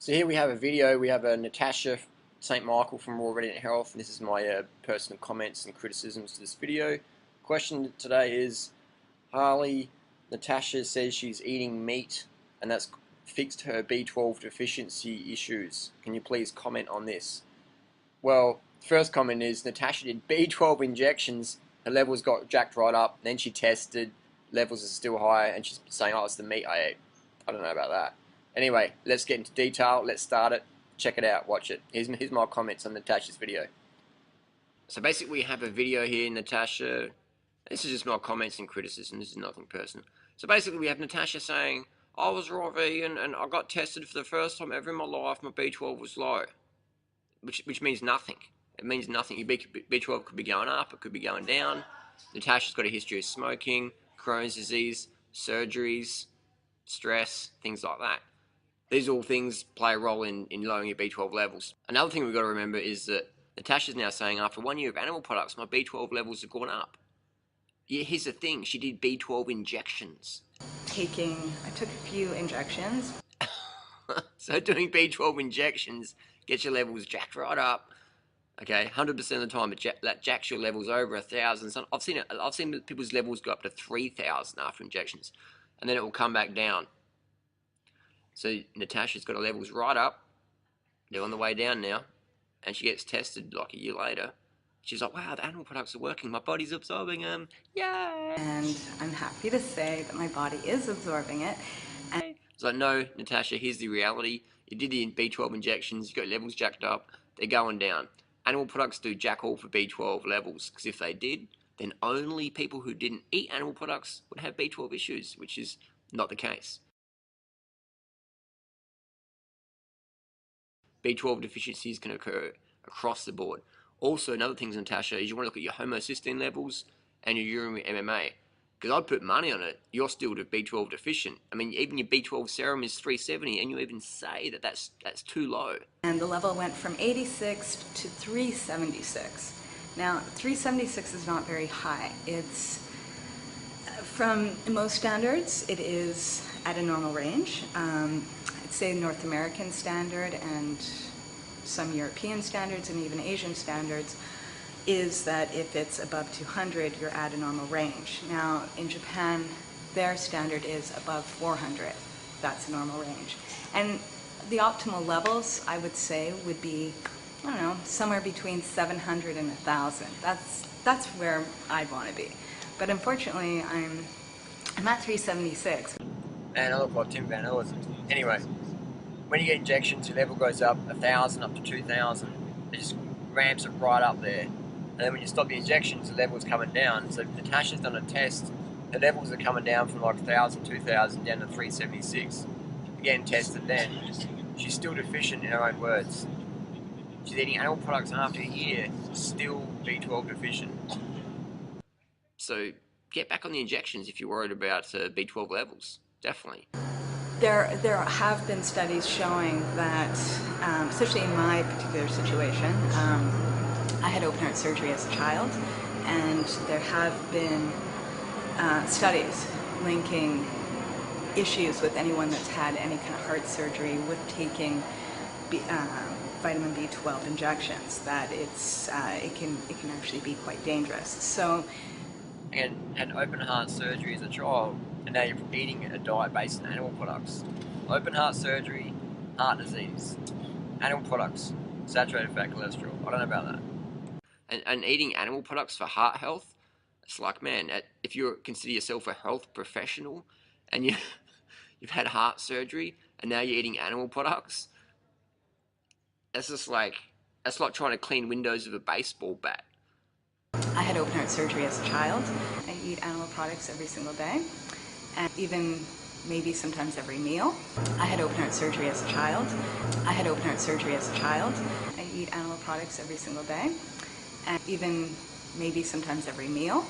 So here we have a video. We have a Natasha St Michael from Raw Radiant Health, and this is my personal comments and criticisms to this video. Question today is, Harley, Natasha says she's eating meat, and that's fixed her B12 deficiency issues. Can you please comment on this? Well, first comment is Natasha did B12 injections, her levels got jacked right up, then she tested, levels are still high, and she's saying, oh, it's the meat I ate. I don't know about that. Anyway, let's get into detail, let's start it, check it out, watch it. Here's my comments on Natasha's video. So basically we have a video here, Natasha, this is just my comments and criticism, this is nothing personal. So basically we have Natasha saying, I was raw vegan and I got tested for the first time ever in my life, my B12 was low. Which means nothing. It means nothing. Your B12 could be going up, it could be going down. Natasha's got a history of smoking, Crohn's disease, surgeries, stress, things like that. These all things play a role in lowering your B12 levels. Another thing we've got to remember is that Natasha's now saying after 1 year of animal products, my B12 levels have gone up. Yeah, here's the thing, she did B12 injections. I took a few injections. So doing B12 injections gets your levels jacked right up. Okay, 100% of the time that jacks your levels over 1,000. So I've seen people's levels go up to 3,000 after injections, and then it will come back down. So Natasha's got her levels right up. They're on the way down now, and she gets tested like a year later. She's like, wow, the animal products are working. My body's absorbing them. Yay! And I'm happy to say that my body is absorbing it. And it's like, no, Natasha, here's the reality. You did the B12 injections, you got levels jacked up, they're going down. Animal products do jack all for B12 levels, because if they did, then only people who didn't eat animal products would have B12 issues, which is not the case. B12 deficiencies can occur across the board. Also, another thing, Natasha, is you want to look at your homocysteine levels and your urinary MMA. Because I'd put money on it, you're still B12 deficient. I mean, even your B12 serum is 370, and you even say that that's too low. And the level went from 86 to 376. Now, 376 is not very high. It's, from most standards, it is at a normal range. I'd say North American standard and some European standards and even Asian standards is that if it's above 200, you're at a normal range. Now, in Japan, their standard is above 400. That's a normal range. And the optimal levels, I would say, would be, I don't know, somewhere between 700 and 1,000. That's where I'd want to be. But unfortunately, I'm at 376. And I look like Tim Van Ellis. Anyway, when you get injections, your level goes up 1,000 up to 2,000. It just ramps it right up there. And then when you stop the injections, the level's coming down. So Natasha's done a test, the levels are coming down from like 1,000, 2,000 down to 376. Again, tested then. She's still deficient in her own words. She's eating animal products after a year, still B12 deficient. So get back on the injections if you're worried about B12 levels, definitely. There have been studies showing that, especially in my particular situation, I had open heart surgery as a child, and there have been studies linking issues with anyone that's had any kind of heart surgery with taking vitamin B12 injections, that it can actually be quite dangerous. So, and had open heart surgery as a child, and now you're eating a diet based on animal products. Open heart surgery, heart disease, animal products, saturated fat, cholesterol. I don't know about that. And eating animal products for heart health, it's like, man, if you consider yourself a health professional and you've had heart surgery and now you're eating animal products, that's like trying to clean windows with a baseball bat. I had open heart surgery as a child. I eat animal products every single day, and even maybe sometimes every meal. I had open heart surgery as a child. I had open heart surgery as a child. I eat animal products every single day, and even maybe sometimes every meal.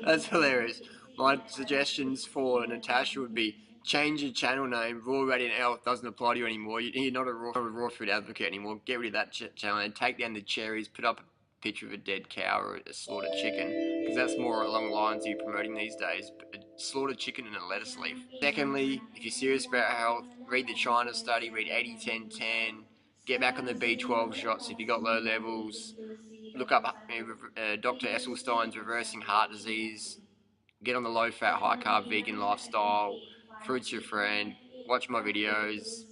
That's hilarious. My suggestions for Natasha would be change your channel name. Raw Radiant Health doesn't apply to you anymore. You're not a raw food advocate anymore. Get rid of that channel and take down the cherries. Put up a picture of a dead cow or a slaughtered chicken, because that's more along the lines you're promoting these days. Slaughter chicken in a lettuce leaf. Secondly, if you're serious about health, read the China study, read 80-10-10, get back on the B12 shots if you got low levels, look up Dr. Esselstein's reversing heart disease, get on the low fat, high carb, vegan lifestyle, fruits your friend, watch my videos.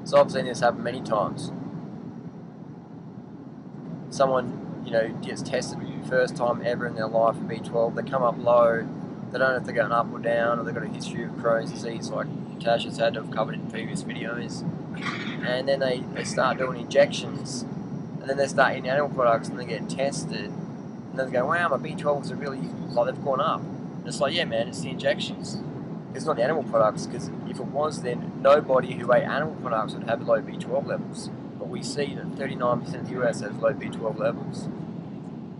So I've seen this happen many times. Someone, gets tested first time ever in their life for B12, they come up low, they don't know if they're going up or down, or they've got a history of Crohn's disease like Natasha's had, I've covered in previous videos, and then they start doing injections, and then they start eating animal products, and they get tested, and then they go, wow, my B12s are really, like, they've gone up. And it's like, yeah man, it's the injections. It's not the animal products, because if it was, then nobody who ate animal products would have low B12 levels. But we see that 39% of the US has low B12 levels.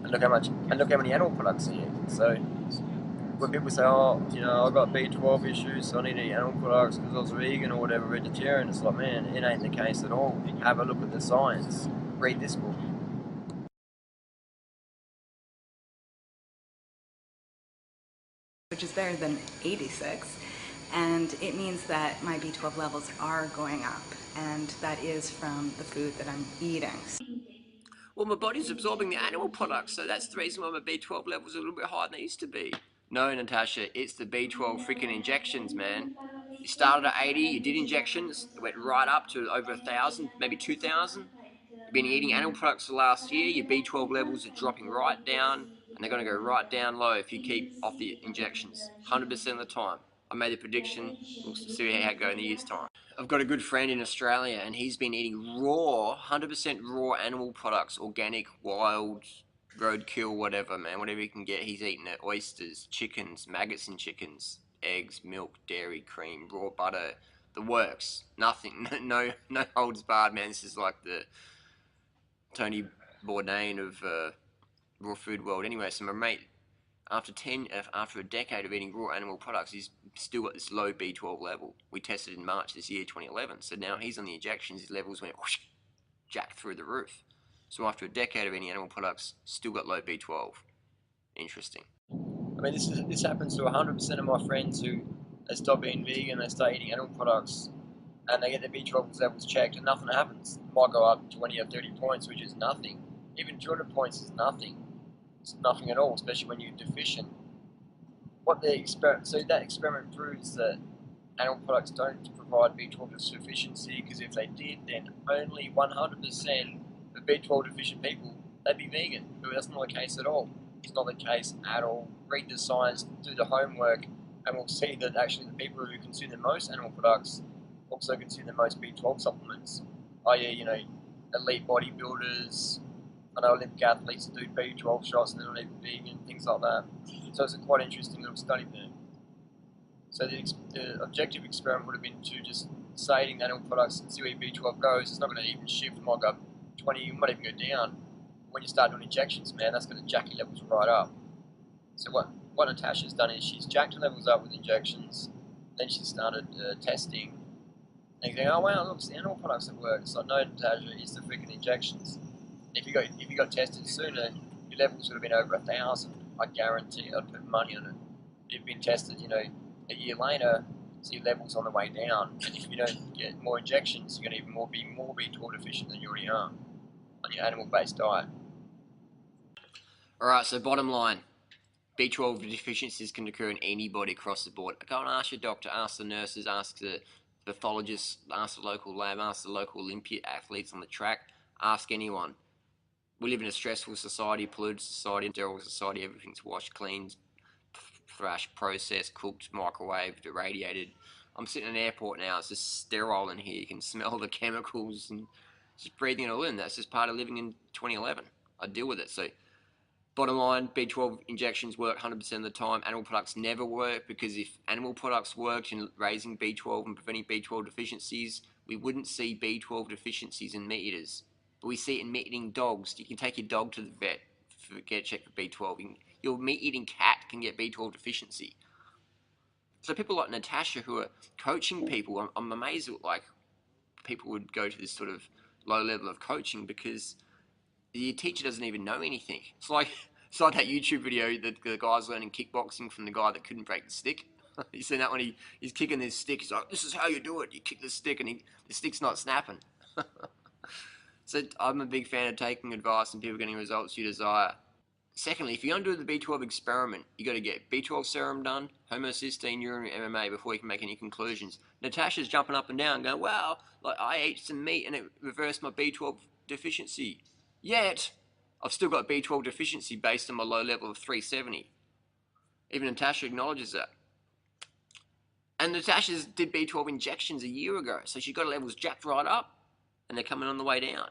And look how many animal products are here. So when people say, oh, I've got B12 issues, so I need to eat animal products because I was vegan or whatever, vegetarian, it's like, man, it ain't the case at all. Have a look at the science. Read this book. Which is better than 86, and it means that my B12 levels are going up, and that is from the food that I'm eating. Well, my body's absorbing the animal products, so that's the reason why my B12 levels are a little bit higher than they used to be. No, Natasha, it's the B12 freaking injections, man. You started at 80, you did injections, it went right up to over 1,000, maybe 2,000. You've been eating animal products for the last year, your B12 levels are dropping right down, and they're going to go right down low if you keep off the injections, 100% of the time. I made the prediction, we'll see how it goes in a year's time. I've got a good friend in Australia, and he's been eating raw, 100% raw animal products, organic, wild, roadkill, whatever, man, whatever he can get, he's eating it. Oysters, chickens, maggots in chickens, eggs, milk, dairy, cream, raw butter, the works. Nothing, no holds barred, man. This is like the Tony Bourdain of raw food world. Anyway, so my mate, after a decade of eating raw animal products, he's still got this low B12 level. We tested in March this year, 2011. So now he's on the injections. His levels went whoosh, jack through the roof. So after a decade of eating animal products, still got low B12. Interesting. I mean, this happens to 100% of my friends who they stop being vegan, they start eating animal products, and they get their B12 levels checked, and nothing happens. It might go up 20 or 30 points, which is nothing. Even 200 points is nothing. It's nothing at all, especially when you're deficient. So that experiment proves that animal products don't provide B12 deficiency, because if they did, then only 100% of B12 deficient people, they'd be vegan. But that's not the case at all. It's not the case at all. Read the science, do the homework, and we'll see that actually the people who consume the most animal products also consume the most B12 supplements. I.e., elite bodybuilders, I know Olympic athletes do B12 shots and they're not even vegan, things like that. So it's a quite interesting little study there. So the objective experiment would have been to just say eating animal products and see where your B12 goes. It's not going to even shift. It might go up 20, it might even go down. When you start doing injections, man, that's going to jack your levels right up. So what Natasha's done is she's jacked her levels up with injections, then she started testing. And you think, oh wow, look, it's the animal products that work. It's like, no, Natasha, it's the freaking injections. If you got tested sooner, your levels would have been over 1,000. I guarantee. I'd put money on it. If you've been tested, a year later, so your levels on the way down. And if you don't get more injections, you're going to be more B12 deficient than you already are on your animal-based diet. All right. So bottom line, B12 deficiencies can occur in anybody across the board. Go and ask your doctor, ask the nurses, ask the pathologists, ask the local lab, ask the local Olympic athletes on the track, ask anyone. We live in a stressful society, polluted society, sterile society. Everything's washed, cleaned, thrashed, processed, cooked, microwaved, irradiated. I'm sitting in an airport now. It's just sterile in here. You can smell the chemicals and just breathing it all in. That's just part of living in 2011. I deal with it. So bottom line, B12 injections work 100% of the time. Animal products never work, because if animal products worked in raising B12 and preventing B12 deficiencies, we wouldn't see B12 deficiencies in meat eaters. But we see it in meat eating dogs. You can take your dog to the vet get checked for B12. Your meat eating cat can get B12 deficiency. So people like Natasha who are coaching people, I'm amazed at like people would go to this sort of low level of coaching because the teacher doesn't even know anything. It's like that YouTube video that the guy's learning kickboxing from the guy that couldn't break the stick. You seen that when he's kicking this stick? He's like, "This is how you do it. You kick the stick, and the stick's not snapping." So I'm a big fan of taking advice and people getting results you desire. Secondly, if you're going to do the B12 experiment, you got to get B12 serum done, homocysteine, urine, MMA before you can make any conclusions. Natasha's jumping up and down, going, "Wow, like I ate some meat and it reversed my B12 deficiency." Yet, I've still got B12 deficiency based on my low level of 370. Even Natasha acknowledges that. And Natasha's did B12 injections a year ago, so she got her levels jacked right up, and they're coming on the way down.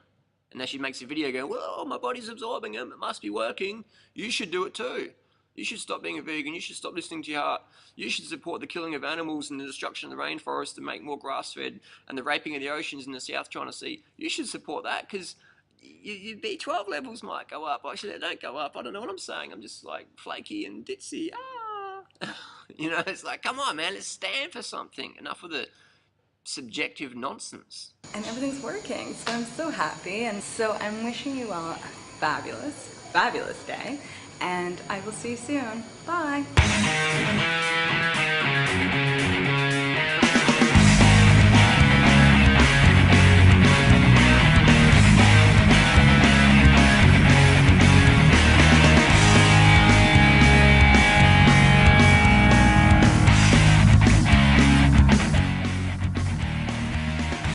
And now she makes a video going, "Well, my body's absorbing them, it must be working. You should do it too. You should stop being a vegan, you should stop listening to your heart. You should support the killing of animals and the destruction of the rainforest to make more grass-fed and the raping of the oceans in the South China Sea. You should support that because your B12 levels might go up." Actually, they don't go up. I don't know what I'm saying. I'm just like flaky and ditzy. You know, it's like, come on, man, let's stand for something. Enough of the subjective nonsense. And everything's working, so I'm so happy. And so I'm wishing you all a fabulous, fabulous day. And I will see you soon. Bye.